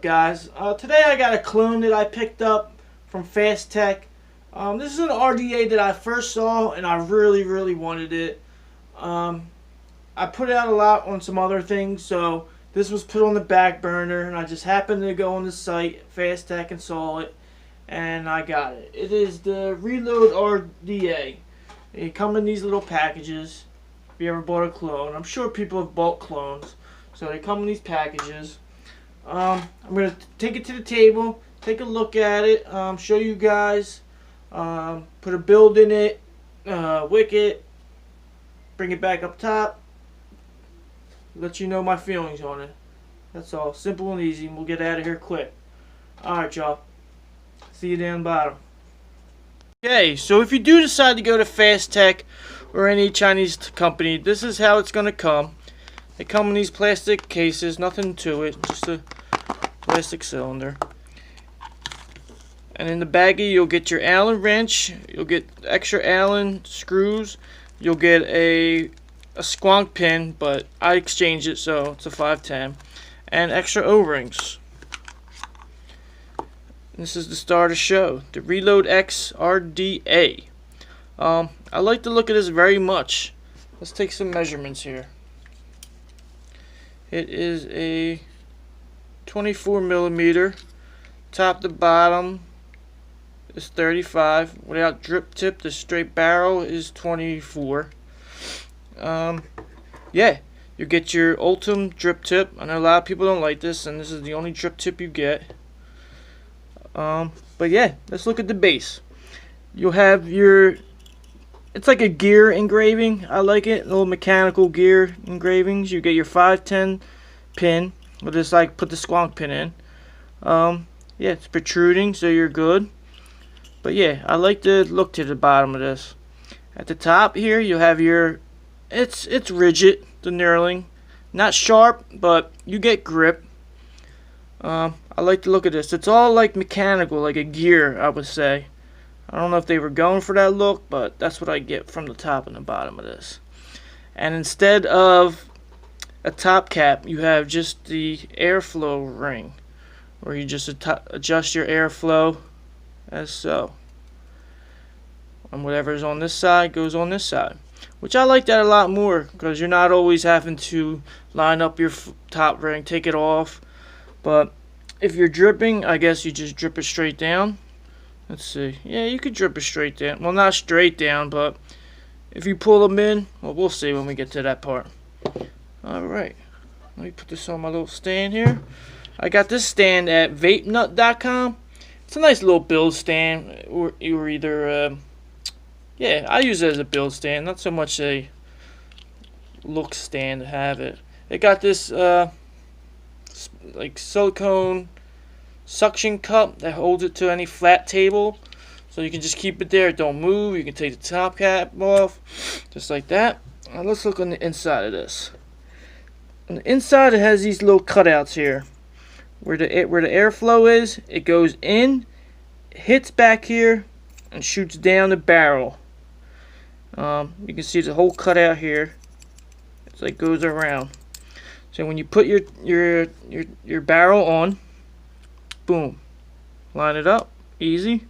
Guys, today I got a clone that I picked up from Fast Tech. This is an RDA that I first saw and I really wanted it. I put it out a lot on some other things, so this was put on the back burner, and I just happened to go on the site Fast Tech and saw it, and I got it. It is the Reload RDA. They come in these little packages. If you ever bought a clone, I'm sure people have bought clones, so they come in these packages. I'm going to take it to the table, take a look at it, show you guys, put a build in it, wick it, bring it back up top, let you know my feelings on it. That's all. Simple and easy, and we'll get out of here quick. Alright, y'all. See you down the bottom. Okay, so if you do decide to go to Fast Tech or any Chinese company, this is how it's going to come. They come in these plastic cases, nothing to it, just a plastic cylinder. And in the baggie you'll get your Allen wrench, you'll get extra Allen screws, you'll get a squonk pin, but I exchanged it so it's a 510, and extra O-rings. This is the star to show, the Reload X RDA. I like the look of this very much. Let's take some measurements here. It is a 24 millimeter. Top to bottom is 35. Without drip tip, the straight barrel is 24. Yeah, you get your Ultim drip tip. I know a lot of people don't like this, and this is the only drip tip you get. But yeah, let's look at the base. You'll have your, it's like a gear engraving. I like it, little mechanical gear engravings. You get your 510 pin. We'll just like put the squonk pin in. Yeah, it's protruding, so you're good. But yeah, I like the look to the bottom of this. At the top here, you have your, it's rigid, the knurling, not sharp, but you get grip. I like the look of this. It's all like mechanical, like a gear, I would say. I don't know if they were going for that look, but that's what I get from the top and the bottom of this. And instead of a top cap, you have just the airflow ring, where you just adjust your airflow as so. And whatever's on this side goes on this side. Which I like that a lot more, because you're not always having to line up your top ring, take it off. But if you're dripping, I guess you just drip it straight down. Let's see. Yeah, you could drip it straight down. Well, not straight down, but if you pull them in, well, we'll see when we get to that part. Alright. Let me put this on my little stand here. I got this stand at vapenut.com. It's a nice little build stand. Or either, yeah, I use it as a build stand. Not so much a look stand to have it. It got this, like silicone suction cup that holds it to any flat table, so you can just keep it there, don't move. You can take the top cap off just like that. Now let's look on the inside of this. On the inside it has these little cutouts here where the airflow is. It goes in, hits back here, and shoots down the barrel. You can see the whole cutout here. It's like goes around. So when you put your barrel on, boom, line it up, easy.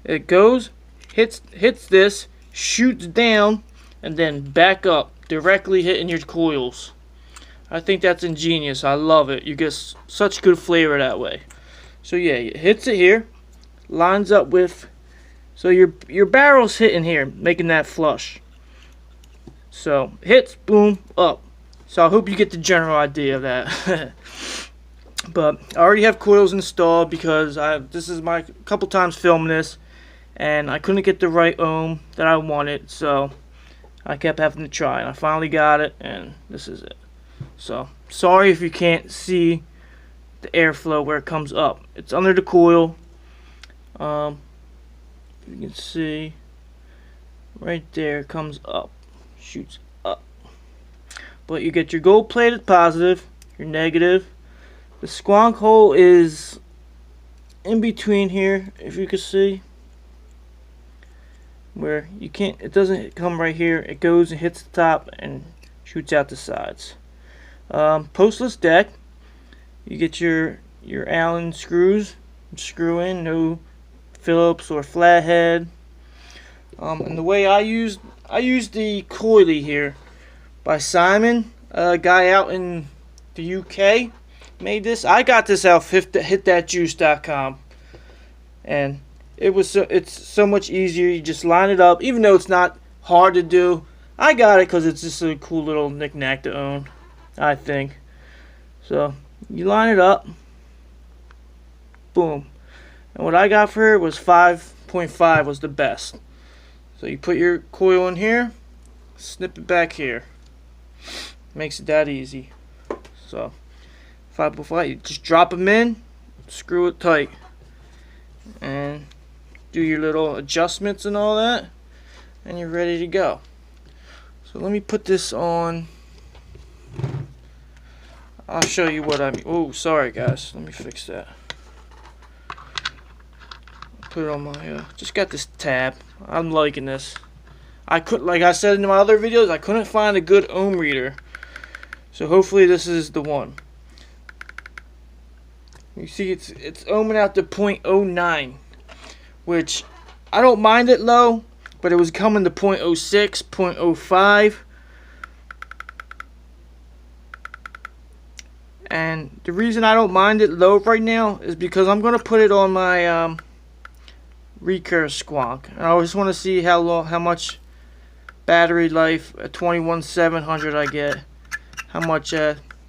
It goes, hits this, shoots down, and then back up, directly hitting your coils. I think that's ingenious. I love it. You get such good flavor that way. So yeah, it hits it here, lines up with, so your barrel's hitting here, making that flush. So hits, boom, up. So I hope you get the general idea of that. But I already have coils installed because this is my couple times filming this, and I couldn't get the right ohm that I wanted, so I kept having to try, and I finally got it, and this is it. So sorry if you can't see the airflow where it comes up. It's under the coil. You can see right there, it comes up, shoots up. But you get your gold plated positive, your negative. The squonk hole is in between here, if you can see, where you can't, it doesn't come right here, it goes and hits the top and shoots out the sides. Postless deck, you get your Allen screws, screw in, no Phillips or flathead. And the way I use the coily here by Simon, a guy out in the UK made this. I got this off hitthatjuice.com, and it's so much easier. You just line it up, even though it's not hard to do. I got it because it's just a cool little knick-knack to own, I think. So you line it up, boom. And what I got for it was 5.5 was the best. So you put your coil in here, snip it back here. Makes it that easy. So 5.5, you just drop them in, screw it tight, and do your little adjustments and all that, and you're ready to go. So let me put this on. I'll show you what I mean. Oh, sorry guys, let me fix that. Put it on my just got this tab. I'm liking this. Like I said in my other videos, I couldn't find a good ohm reader, so hopefully this is the one. You see it's ohming out to 0.09, which I don't mind it low, but it was coming to 0.06, 0.05. And the reason I don't mind it low right now is because I'm going to put it on my recurve squonk. And I just want to see how much battery life, a 21700 I get, how much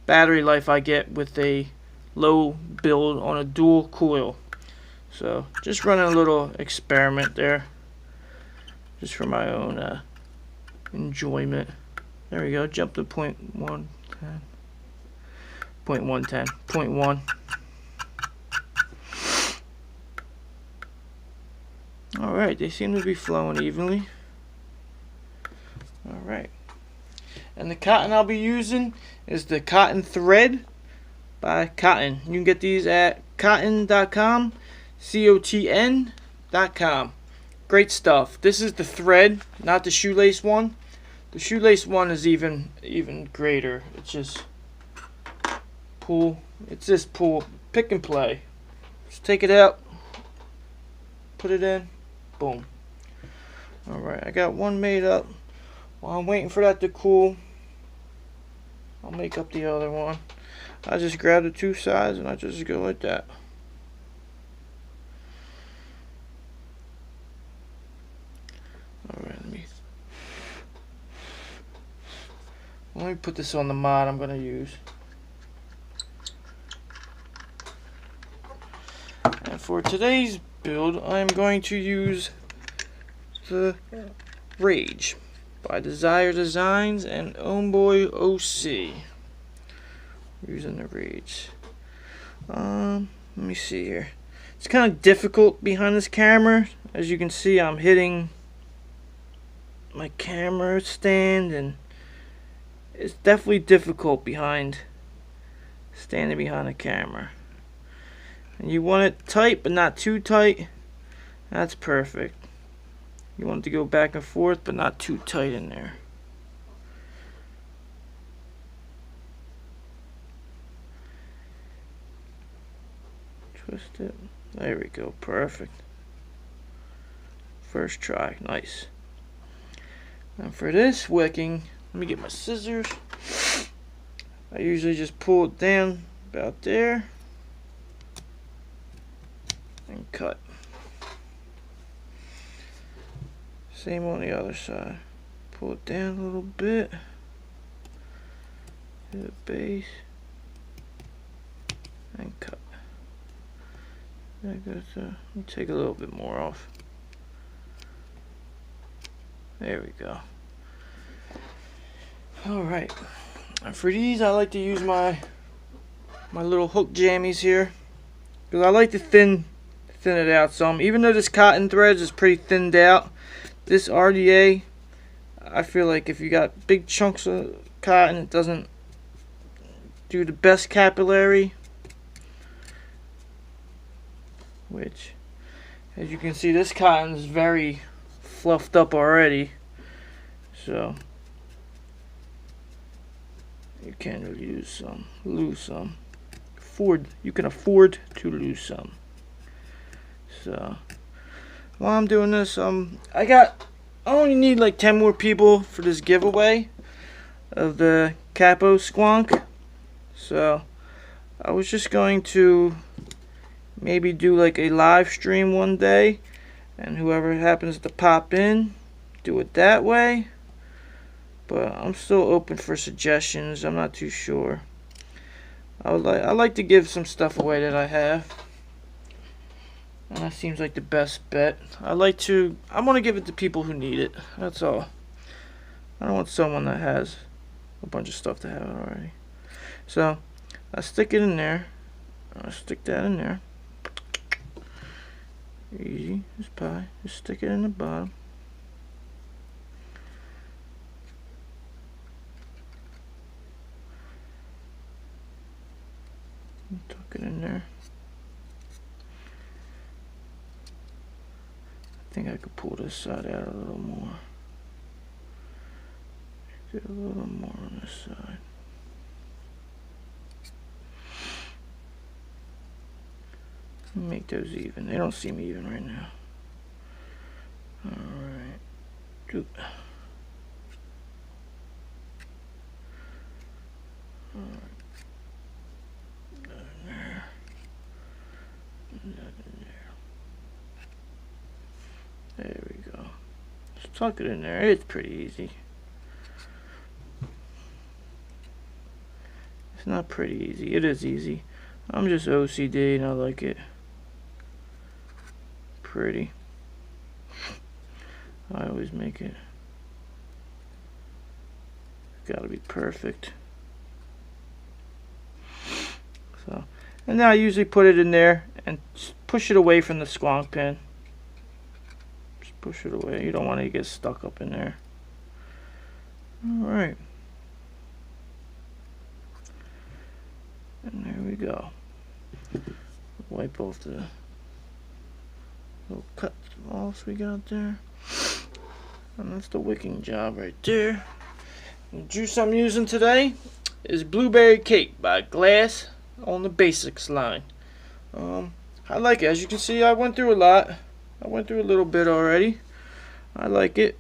battery life I get with a low build on a dual coil. So just running a little experiment there, just for my own enjoyment. There we go, jump to 0.110, 0.1. Alright, they seem to be flowing evenly. Alright, and the cotton I'll be using is the cotton thread by Cotton. You can get these at cotton.com, COTN.com. Great stuff. This is the thread, not the shoelace one. The shoelace one is even greater. It's just pull. It's just pull, pick and play. Just take it out, put it in, boom. Alright, I got one made up. While I'm waiting for that to cool, I'll make up the other one. I just grab the two sides and I just go like that. Alright, let me put this on the mod I'm going to use. And for today's build, I'm going to use the Rage by Desire Designs and Homeboy OC. Using the Rage. Let me see here. It's kind of difficult behind this camera. As you can see, I'm hitting my camera stand, and it's definitely difficult standing behind the camera. And you want it tight, but not too tight. That's perfect. You want it to go back and forth, but not too tight in there. Twist it. There we go. Perfect. First try. Nice. And for this wicking, let me get my scissors. I usually just pull it down about there and cut. Same on the other side. Pull it down a little bit. Hit the base and cut. Let me take a little bit more off. There we go. Alright. And for these, I like to use my little hook jammies here, because I like to thin it out some. Even though this cotton threads is pretty thinned out, this RDA, I feel like if you got big chunks of cotton, it doesn't do the best capillary, which, as you can see, this cotton is very fluffed up already, so you can lose some. You can afford to lose some. So while I'm doing this, I only need like 10 more people for this giveaway of the Capo Squonk. So I was just going to maybe do like a live stream one day, and whoever happens to pop in, do it that way. But I'm still open for suggestions. I'm not too sure. I like to give some stuff away that I have, and that seems like the best bet. I want to give it to people who need it. That's all. I don't want someone that has a bunch of stuff to have it already. So I stick it in there. I stick that in there. Easy as pie. Just stick it in the bottom. Tuck it in there. I think I could pull this side out a little more. Get a little more on this side. Make those even. They don't seem even right now. Alright. Alright. There we go. Just tuck it in there. It's pretty easy. It's not pretty easy. It is easy. I'm just OCD and I like it pretty. I always make it. It's gotta be perfect. So, and now I usually put it in there and push it away from the squonk pin. Just push it away. You don't want it to get stuck up in there. Alright. And there we go. Wipe off the little cut offs we got there. And that's the wicking job right there. The juice I'm using today is Blueberry Cake by Glass on the Basics line. I like it. As you can see, I went through a lot. I went through a little bit already. I like it.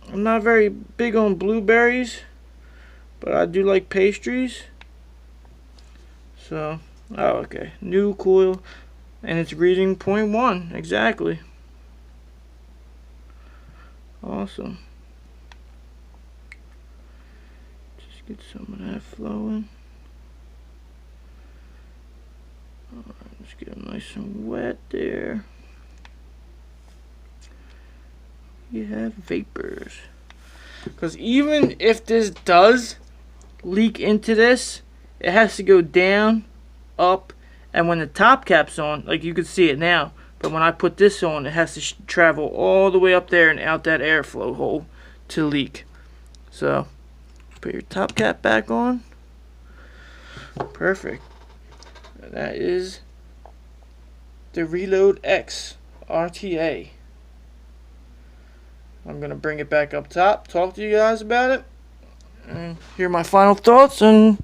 I'm not very big on blueberries, but I do like pastries. So, oh, okay. New coil, and it's reading 0.1 exactly. Awesome. Just get some of that flowing. Alright, let's get them nice and wet there. You have vapors. Because even if this does leak into this, it has to go down, up, and when the top cap's on, like you can see it now, but when I put this on, it has to travel all the way up there and out that airflow hole to leak. So, put your top cap back on. Perfect. And that is the Reload X RTA. I'm going to bring it back up top, talk to you guys about it, and hear my final thoughts, and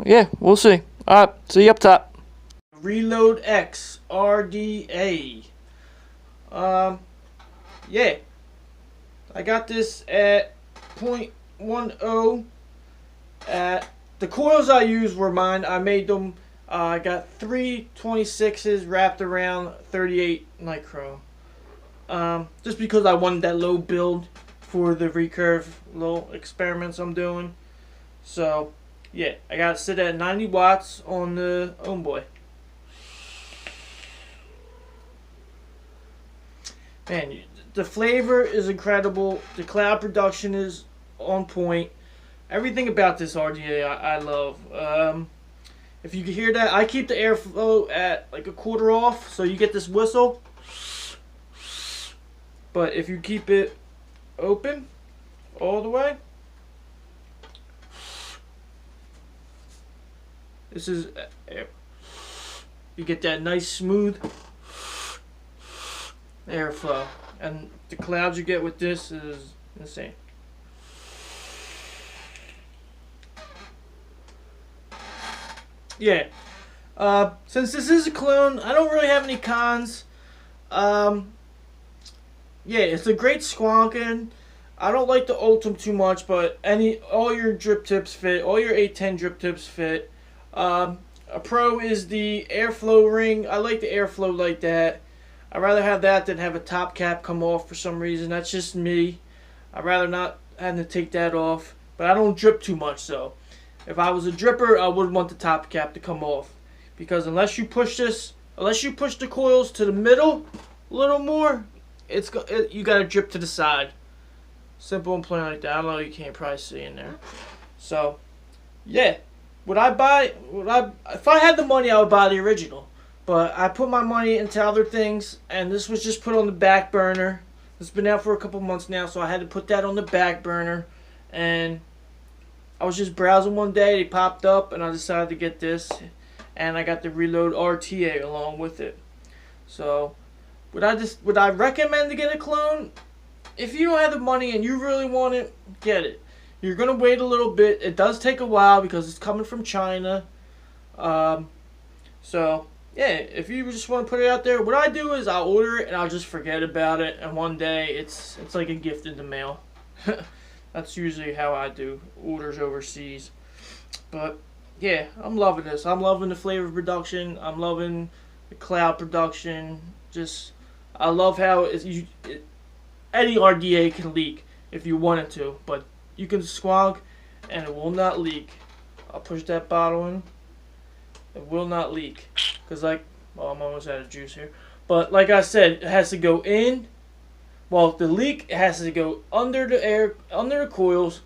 yeah, we'll see. Alright, see you up top. Reload X RDA. Yeah. I got this at 0.10. The coils I used were mine. I made them. I got 3 26s wrapped around 38 nichrome. Just because I wanted that low build for the recurve little experiments I'm doing. So, yeah, I got it set at 90 watts on the Boy. Man, the flavor is incredible. The cloud production is on point. Everything about this RDA I love. If you can hear that, I keep the airflow at like 1/4 off, so you get this whistle. But if you keep it open all the way, This is, you get that nice smooth airflow. And the clouds you get with this is insane. Yeah. Since this is a clone, I don't really have any cons. Yeah, it's a great squonking. I don't like the Ultim too much, but all your drip tips fit. All your 810 drip tips fit. A pro is the airflow ring. I like the airflow like that. I'd rather have that than have a top cap come off for some reason. That's just me. I'd rather not have to take that off. But I don't drip too much, so if I was a dripper, I would want the top cap to come off. Because unless you push the coils to the middle a little more, you got to drip to the side. Simple and plain like that. I don't know, you can't probably see in there. So, yeah. Would I buy, if I had the money, I would buy the original. But I put my money into other things, and this was just put on the back burner. It's been out for a couple months now, so I had to put that on the back burner. And I was just browsing one day, they popped up, and I decided to get this. And I got the Reload RTA along with it. So, would I recommend to get a clone? If you don't have the money and you really want it, get it. You're going to wait a little bit. It does take a while because it's coming from China. So, yeah, if you just want to put it out there, what I do is I'll order it and I'll just forget about it. And one day, it's like a gift in the mail. That's usually how I do orders overseas. But, yeah, I'm loving this. I'm loving the flavor production. I'm loving the cloud production. I love how any RDA can leak if you want it to. But you can squonk and it will not leak. I'll push that bottle in. It will not leak. Because I'm almost out of juice here. But like I said, it has to go in. Well, the leak has to go under the coils,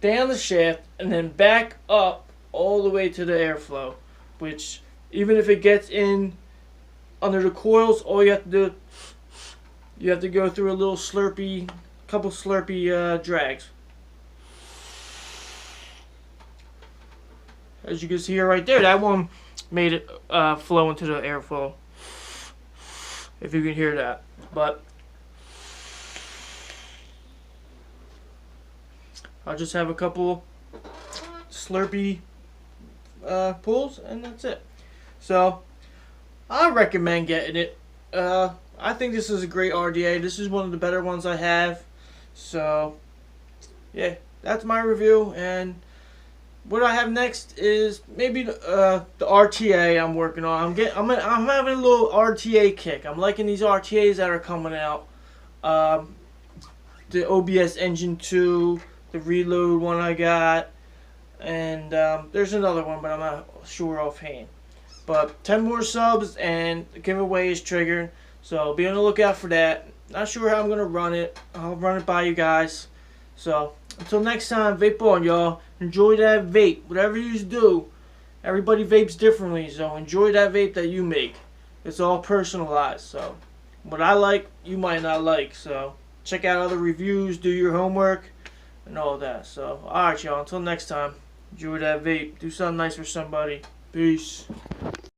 down the shaft, and then back up all the way to the airflow. Which, even if it gets in under the coils, all you have to do, you have to go through a little couple slurpy drags. As you can see here right there, that one made it flow into the airflow. If you can hear that. But I'll just have a couple slurpy pulls and that's it. So I recommend getting it. I think this is a great RDA. This is one of the better ones I have. So yeah, that's my review. And what I have next is maybe the RTA I'm working on. I'm having a little RTA kick. I'm liking these RTAs that are coming out. The OBS Engine 2, the Reload one I got, and there's another one, but I'm not sure offhand. But 10 more subs and the giveaway is triggered, so be on the lookout for that. Not sure how I'm gonna run it. I'll run it by you guys. So until next time, vape on, y'all. Enjoy that vape. Whatever you do, everybody vapes differently, so enjoy that vape that you make. It's all personalized, so what I like, you might not like. So check out other reviews, do your homework, and all that. So, alright, y'all. Until next time, enjoy that vape. Do something nice for somebody. Peace.